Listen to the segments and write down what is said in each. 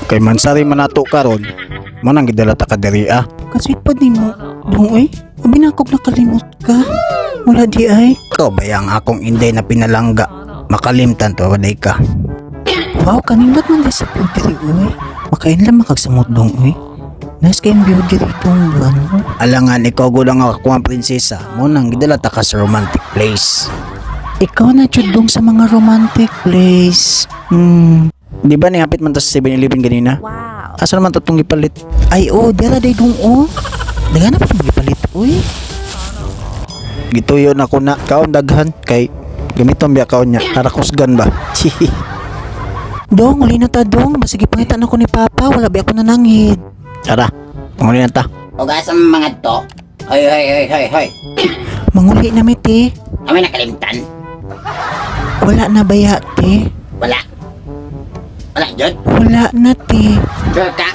Kay mansari manato karon, manang gidala ta ka diri ah. Kasweet pa di mo. Dong ay, abi na ako nakalimot ka. Wala di ay. Ikaw ba ang akong inday na pinalangga? Makalimtan to waday ka. Wow, kanindot man di sa food diri uy. Makain lang makagsamot dong uy. Nas kayong view diri itong buwan mo. Alangan ikaw gud ang ako ang prinsesa. Mo nang gidala ta ka sa romantic place. Ikaw na dong sa mga romantic place. Di ba ni hapit man ta sa 7-Eleven ganina? Wow. Asa naman to tong gipalit? Ay oh, dira day dong oh. Daga na pa magipalit uy. Gituyo na ko na kaon daghan kay gamiton biya kaon nya para kusgan ba. Dong, uli na ta dong. Masige pangitan ako ni Papa. Wala ba ako nanangid. Tara, manguli na ta. Uga sa mga to. Hoy. Manguli na miti. Kami nakalimtan. Wala na baya ti. Wala. Wala, Jod. Wala na ti. Sure ka?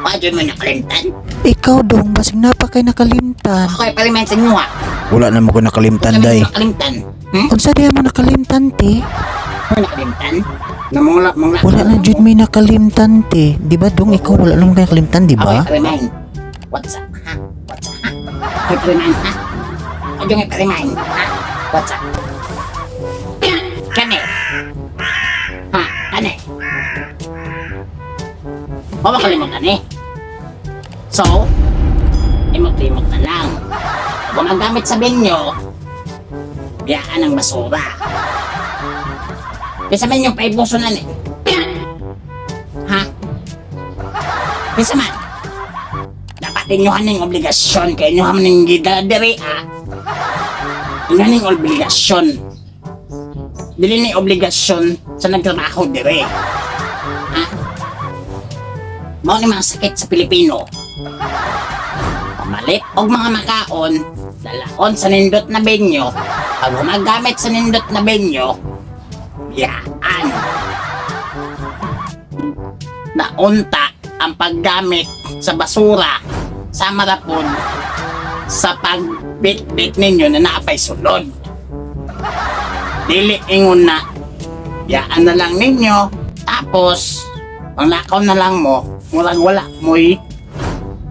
Baka Jod mo nakalimtan? Ikaw dong, basig na pa kay nakalimtan. Ako ay palimen sa inyo ha. Wala na mo ko nakalimtan Kami day. nakalimtan. Unsa diha mo nakalimtan ti? Ano nakalimtan? Namula. Wala na jud may nakalimtan ti. Di ba dong ikaw wala lang kay nakalimtan, di Ako ba? ay palimen. What's up, ha? What's up, ha? Ako ay palimen, ha? Ako ay palimen, ha? What's up? Kani? Ha? Kani? Mawakalimutan eh. So, imot-imot na lang. Kung ang gamit sabihin nyo, biyaan ng basura. Kaya sabihin nyo, paibuso na eh. Ha? Kaya man, dapat inyo haning obligasyon, kaya inyo haning gidadiri, ha? Inyo haning obligasyon. Dili ni obligasyon sa nagtrabaho dire. Ha? Mao ni mga sakit sa Pilipino. Pamalit og mga makaon, dalaon sa nindot na benyo, pag gumagamit sa nindot na benyo, biyaan. Naunta ang paggamit sa basura sa marapon sa pagbit-bit ninyo na naapay sulod. Dili ingon na, biyaan na lang ninyo, tapos, ang lakaw na lang mo, murag wala mo'y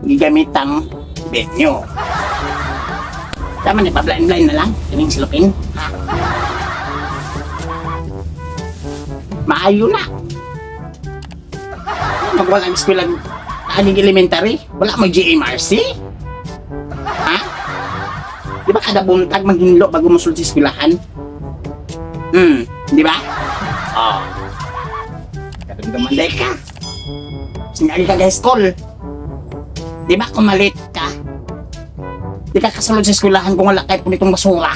gigamitang benyo. Tama ni pa-blind na lang, kaming silupin, ha? Maayo na. Magwala ang eskwela aning elementary, wala mo GMRC? Ha? Di ba kada buntag maghinlo bago musulod sa eskwelahan? Di ba? Oh. Karamdaman day ka. Singali ka guys school. Di ba kung malit ka? Di ka kasulod sa eskwelahan kung wala kayo punitong basura.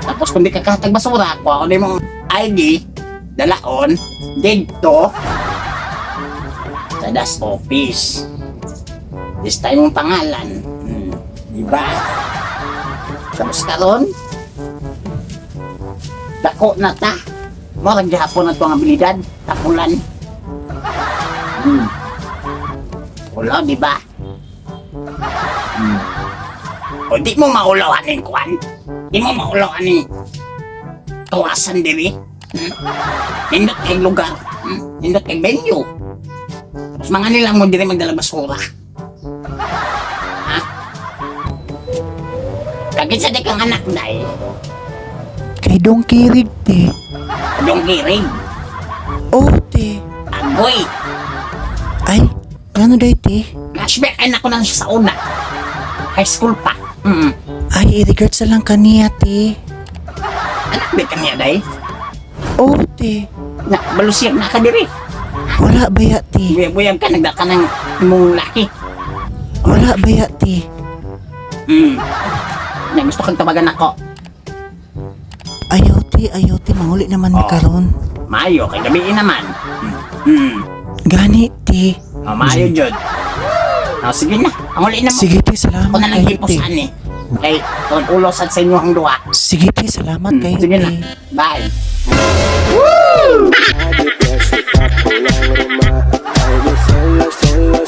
Tapos kung di ka katag basura, kung ako na yung ID, dalaon, dito, sa DAS office. This time mong pangalan. Di ba? Tapos karon, dako na ta. Morag gihapon na ito ang abilidad. Tapulan. Ulo, di ba? O di mo maulawan ng kwan. Di mo maulawan ng tuwasan diri. Nindot kay lugar. Nindot kay venue. Tapos mga nilang mo diri magdala basura. Ha? Kagit sa di kang anak dahil. Kay dong kirig ti. Dong kiring. Oh ti. Agoy. Ay, ano day ti? Flashback ay nako na siya sa una. High school pa. Ay, i-regard sa lang kaniya ti. Anak di kanya day. Oh ti. Na, balusir na ka diri. Wala baya ti. Buyag ka, nagdaka ng imong laki. Wala baya ti. Na gusto kang tawagan ako. Ayaw ti, manguli naman ni karon. Mayo, kay gabiin naman. Gani ti. Mayo, Jod. Sige na, ang uli naman. Sige ti, salamat Ako na lang kayo ti. hiposan eh. Kay, kung ulo sa inyo ang duwa. Sige ti, salamat kayo Sige na, ti. bye. Ay, di piyasa, tapo lang rumah. Ay, di solo, solo